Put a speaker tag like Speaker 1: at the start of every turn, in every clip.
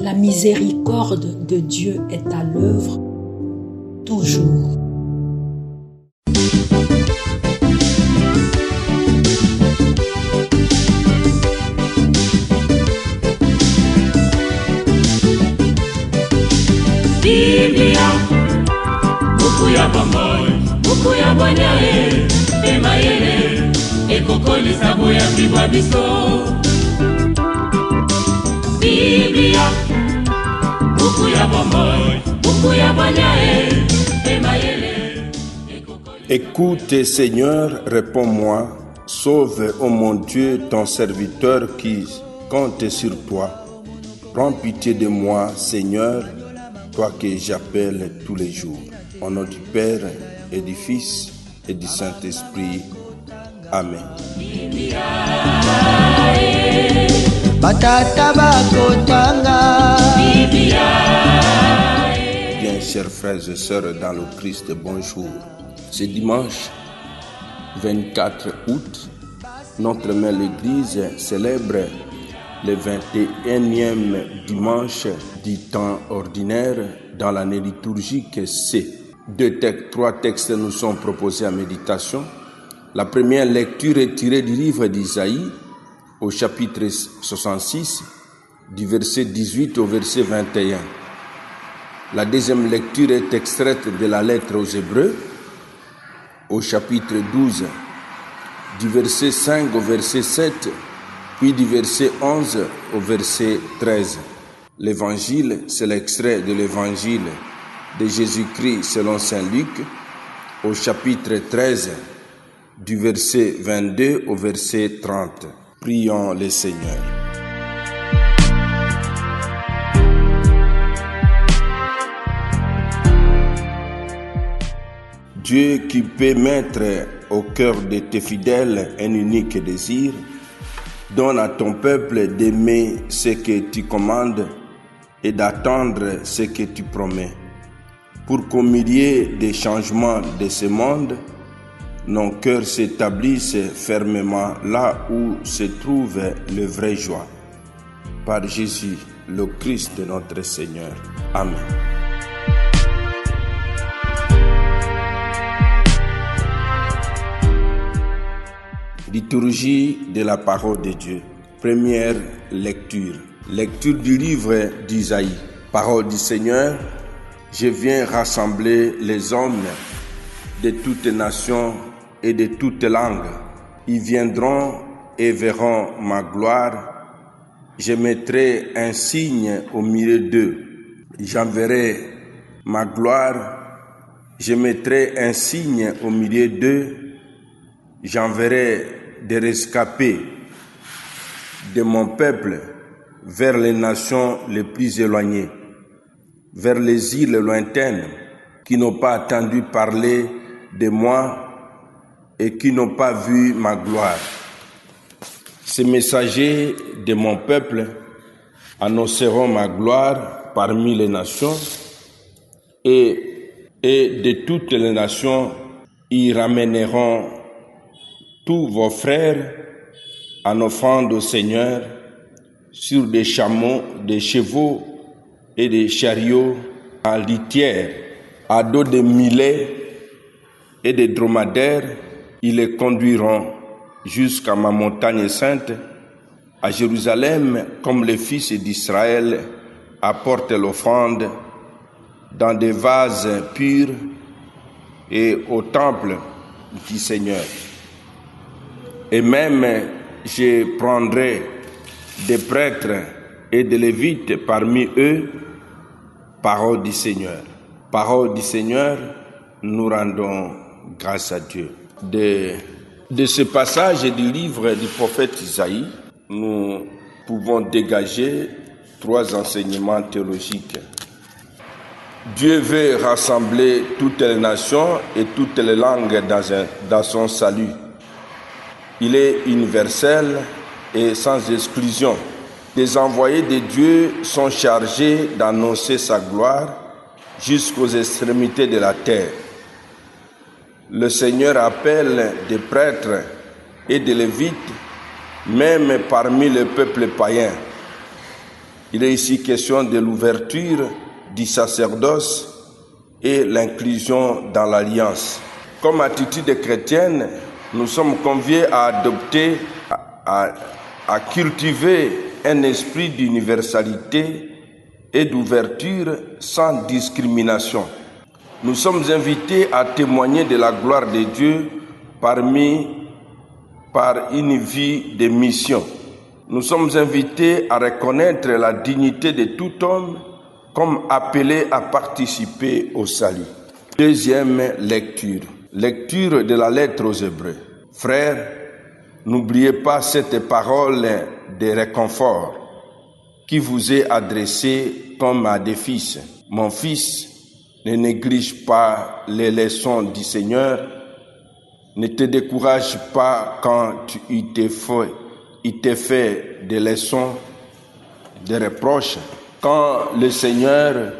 Speaker 1: La miséricorde de Dieu est à l'œuvre toujours.
Speaker 2: Biblia, buku ya bomoi, buku ya bonyae, emayele, ekokolisa boya bibwa biso. Biblia, buku ya bomoi, buku ya bonyae, emayele, ekokolisa.
Speaker 3: Écoute, Seigneur, réponds-moi, sauve, ô mon Dieu, ton serviteur qui compte sur toi. Prends pitié de moi, Seigneur, toi que j'appelle tous les jours. Au nom du Père et du Fils et du Saint-Esprit. Amen. Bien, chers frères et sœurs dans le Christ, bonjour. Ce dimanche 24 août, notre mère l'Église célèbre le 21e dimanche du temps ordinaire dans l'année liturgique C. Trois textes nous sont proposés à méditation. La première lecture est tirée du livre d'Isaïe au chapitre 66, du verset 18 au verset 21. La deuxième lecture est extraite de la lettre aux Hébreux au chapitre 12, du verset 5 au verset 7, puis du verset 11 au verset 13. L'évangile, c'est l'extrait de l'évangile de Jésus-Christ selon saint Luc, au chapitre 13, du verset 22 au verset 30. Prions le Seigneur. Dieu qui peut mettre au cœur de tes fidèles un unique désir, donne à ton peuple d'aimer ce que tu commandes et d'attendre ce que tu promets. Pour qu'au milieu des changements de ce monde, nos cœurs s'établissent fermement là où se trouve le vrai joie. Par Jésus, le Christ notre Seigneur. Amen. Liturgie de la parole de Dieu. Première lecture. Lecture du livre d'Isaïe. Parole du Seigneur. Je viens rassembler les hommes de toutes nations et de toutes langues. Ils viendront et verront ma gloire. Je mettrai un signe au milieu d'eux. J'enverrai ma gloire. Je mettrai un signe au milieu d'eux. J'enverrai des rescapés de mon peuple vers les nations les plus éloignées, vers les îles lointaines qui n'ont pas entendu parler de moi et qui n'ont pas vu ma gloire. Ces messagers de mon peuple annonceront ma gloire parmi les nations et de toutes les nations y ramèneront tous vos frères en offrande au Seigneur sur des chameaux, des chevaux et des chariots en litière, à dos de mulets et de dromadaires. Ils les conduiront jusqu'à ma montagne sainte, à Jérusalem, comme les fils d'Israël apportent l'offrande dans des vases purs et au temple du Seigneur. Et même je prendrai des prêtres et des lévites parmi eux. Parole du Seigneur. Parole du Seigneur, nous rendons grâce à Dieu. De ce passage du livre du prophète Isaïe, nous pouvons dégager 3 enseignements théologiques. Dieu veut rassembler toutes les nations et toutes les langues dans son salut. Il est universel et sans exclusion. Les envoyés de Dieu sont chargés d'annoncer sa gloire jusqu'aux extrémités de la terre. Le Seigneur appelle des prêtres et des lévites, même parmi le peuple païen. Il est ici question de l'ouverture du sacerdoce et l'inclusion dans l'alliance. Comme attitude chrétienne, nous sommes conviés à adopter, à cultiver un esprit d'universalité et d'ouverture sans discrimination. Nous sommes invités à témoigner de la gloire de Dieu par une vie de mission. Nous sommes invités à reconnaître la dignité de tout homme comme appelé à participer au salut. Deuxième lecture. Lecture de la lettre aux Hébreux. Frères, n'oubliez pas cette parole de réconfort qui vous est adressée comme à des fils. Mon fils, ne néglige pas les leçons du Seigneur. Ne te décourage pas quand il te fait des leçons, des reproches. Quand le Seigneur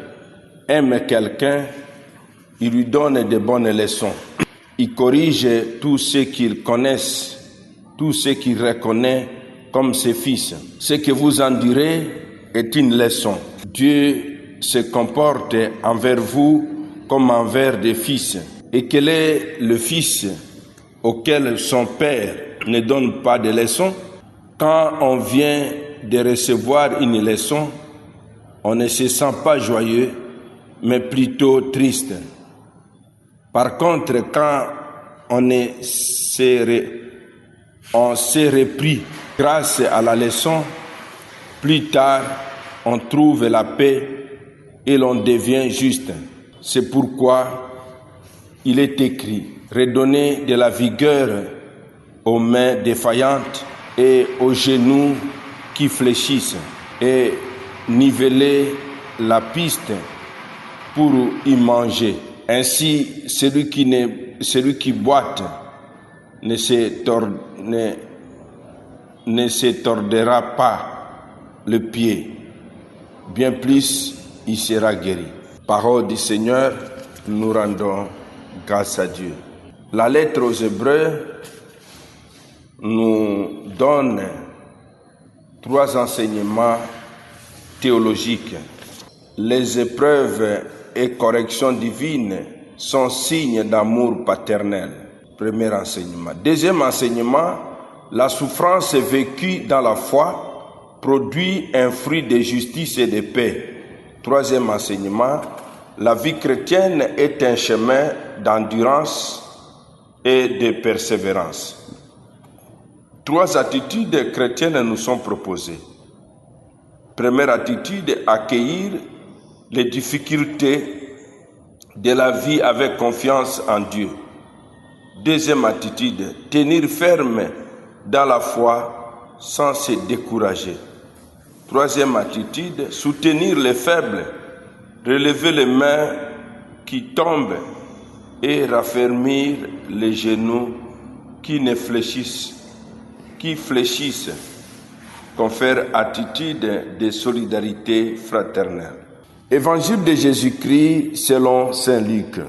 Speaker 3: aime quelqu'un, il lui donne de bonnes leçons. Il corrige tous ceux qu'il connaisse, tous ceux qu'il reconnaît comme ses fils. Ce que vous en direz est une leçon. Dieu se comporte envers vous comme envers des fils. Et quel est le fils auquel son père ne donne pas de leçons? Quand on vient de recevoir une leçon, on ne se sent pas joyeux, mais plutôt triste. Par contre, quand on s'est repris grâce à la leçon, plus tard, on trouve la paix et l'on devient juste. C'est pourquoi il est écrit: redonnez de la vigueur aux mains défaillantes et aux genoux qui fléchissent, et niveler la piste pour y manger. Ainsi, celui qui boite ne se tordera pas le pied. Bien plus, il sera guéri. Parole du Seigneur, nous rendons grâce à Dieu. La lettre aux Hébreux nous donne 3 enseignements théologiques. Les épreuves et corrections divines sont signes d'amour paternel. Premier enseignement. Deuxième enseignement, la souffrance vécue dans la foi produit un fruit de justice et de paix. Troisième enseignement, la vie chrétienne est un chemin d'endurance et de persévérance. 3 attitudes chrétiennes nous sont proposées. Première attitude, accueillir les difficultés de la vie avec confiance en Dieu. Deuxième attitude, tenir ferme dans la foi sans se décourager. Troisième attitude, soutenir les faibles, relever les mains qui tombent et raffermir les genoux qui fléchissent, confère attitude de solidarité fraternelle. Évangile de Jésus-Christ selon saint Luc.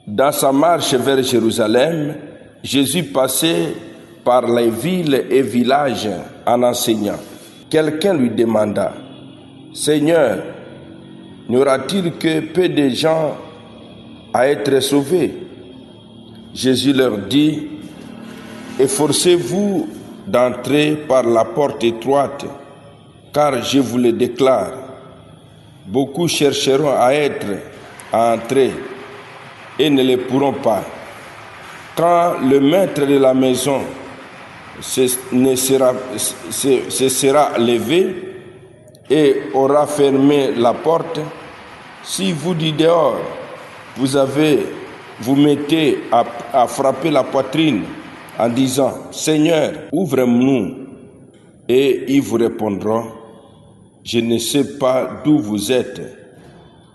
Speaker 3: Dans sa marche vers Jérusalem, Jésus passait par les villes et villages en enseignant. Quelqu'un lui demanda: Seigneur, n'y aura-t-il que peu de gens à être sauvés? Jésus leur dit: efforcez-vous d'entrer par la porte étroite, car je vous le déclare, beaucoup chercheront à entrer et ne le pourront pas. Quand le maître de la maison se sera levé et aura fermé la porte, si vous dit dehors, vous mettez à frapper la poitrine en disant: Seigneur, ouvre-nous, et ils vous répondront: je ne sais pas d'où vous êtes.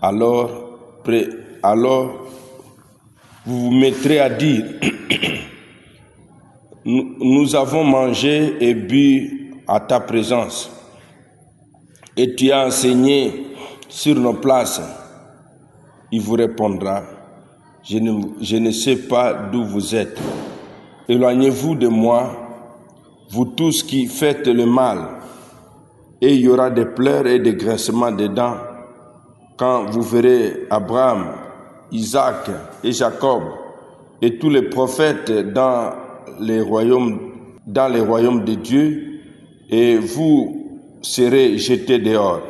Speaker 3: Alors vous vous mettrez à dire: nous avons mangé et bu à ta présence, et tu as enseigné sur nos places. Il vous répondra: je ne sais pas d'où vous êtes. Éloignez-vous de moi, vous tous qui faites le mal. et il y aura des pleurs et des grincements de dents quand vous verrez Abraham, Isaac et Jacob et tous les prophètes dans les royaumes de Dieu, et vous serez jetés dehors.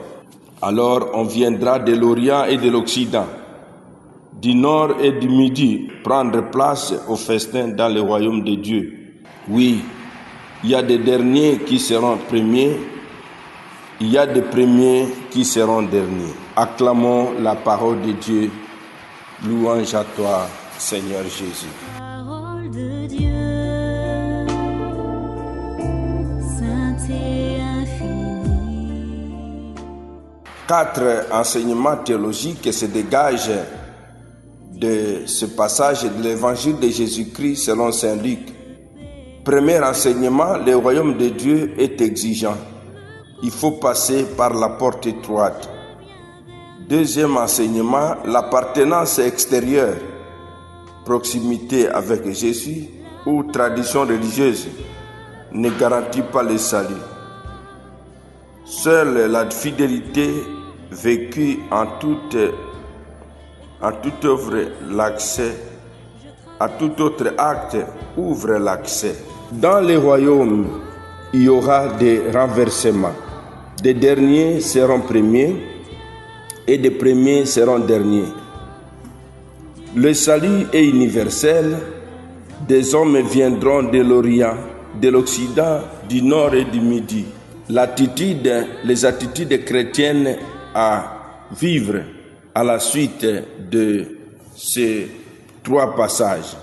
Speaker 3: Alors on viendra de l'Orient et de l'Occident, du Nord et du Midi, prendre place au festin dans le royaume de Dieu. Oui, il y a des derniers qui seront premiers, il y a des premiers qui seront derniers. Acclamons la parole de Dieu. Louange à toi, Seigneur Jésus.
Speaker 4: Parole de Dieu, sainte et infinie.
Speaker 3: 4 enseignements théologiques se dégagent de ce passage de l'évangile de Jésus-Christ selon saint Luc. Premier enseignement, le royaume de Dieu est exigeant. Il faut passer par la porte étroite. Deuxième enseignement, l'appartenance extérieure, proximité avec Jésus ou tradition religieuse ne garantit pas le salut. Seule la fidélité vécue en toute œuvre, l'accès à tout autre acte ouvre l'accès. Dans les royaumes, il y aura des renversements. Des derniers seront premiers et des premiers seront derniers. Le salut est universel. Des hommes viendront de l'Orient, de l'Occident, du Nord et du Midi. Les attitudes chrétiennes à vivre à la suite de ces 3 passages.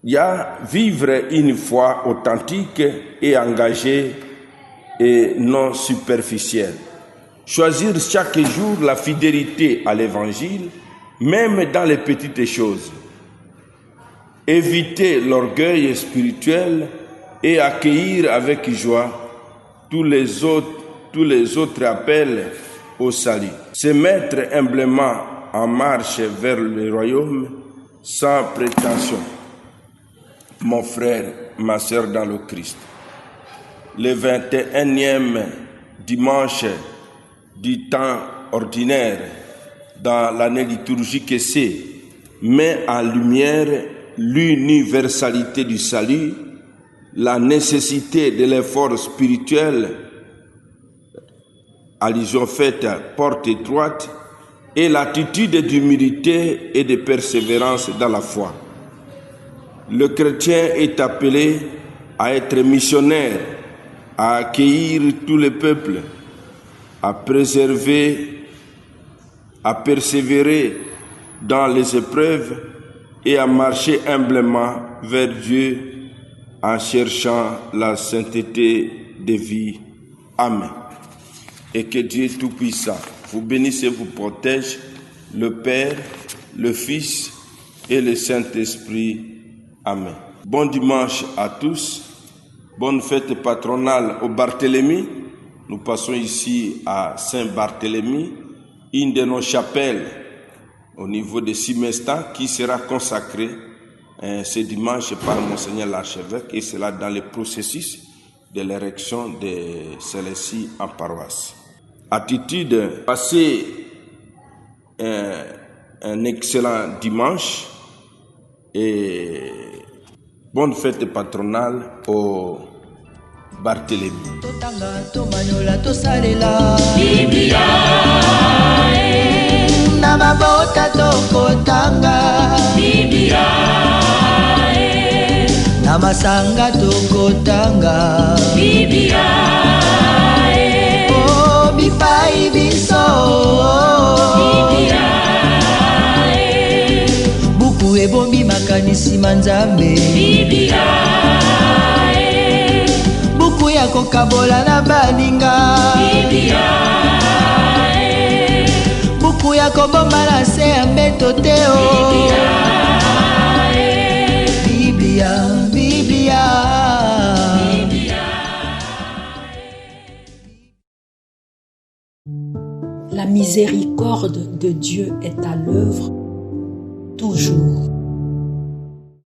Speaker 3: Il y a vivre une foi authentique et engagée et non superficielle. Choisir chaque jour la fidélité à l'évangile, même dans les petites choses. Éviter l'orgueil spirituel et accueillir avec joie tous les autres appels au salut. Se mettre humblement en marche vers le royaume sans prétention. Mon frère, ma sœur dans le Christ. Le 21e dimanche du temps ordinaire dans l'année liturgique C met en lumière l'universalité du salut, la nécessité de l'effort spirituel, allusion faite à porte étroite, et l'attitude d'humilité et de persévérance dans la foi. Le chrétien est appelé à être missionnaire, à accueillir tous les peuples, à persévérer dans les épreuves et à marcher humblement vers Dieu en cherchant la sainteté de vie. Amen. Et que Dieu Tout-Puissant vous bénisse et vous protège, le Père, le Fils et le Saint-Esprit. Amen. Bon dimanche à tous. Bonne fête patronale au Barthélemy. Nous passons ici à Saint-Barthélemy, une de nos chapelles au niveau de Simestan qui sera consacrée ce dimanche par Monseigneur l'archevêque, et cela dans le processus de l'érection de celle-ci en paroisse. Attitude, passez un excellent dimanche et bonne fête patronale au Barthélemy.
Speaker 2: Biblia,
Speaker 5: na mabota tokotanga
Speaker 2: Biblia,
Speaker 5: na masanga tokotanga
Speaker 2: Biblia,
Speaker 5: oh bipai biso
Speaker 2: Biblia,
Speaker 5: buku ebombi makanisi manzambe
Speaker 2: Biblia,
Speaker 5: buku ya kokabola na baninga
Speaker 2: Biblia,
Speaker 5: buku ya kobomba na se ya mbeto te o Biblia, Biblia.
Speaker 1: La miséricorde de Dieu est à l'œuvre toujours.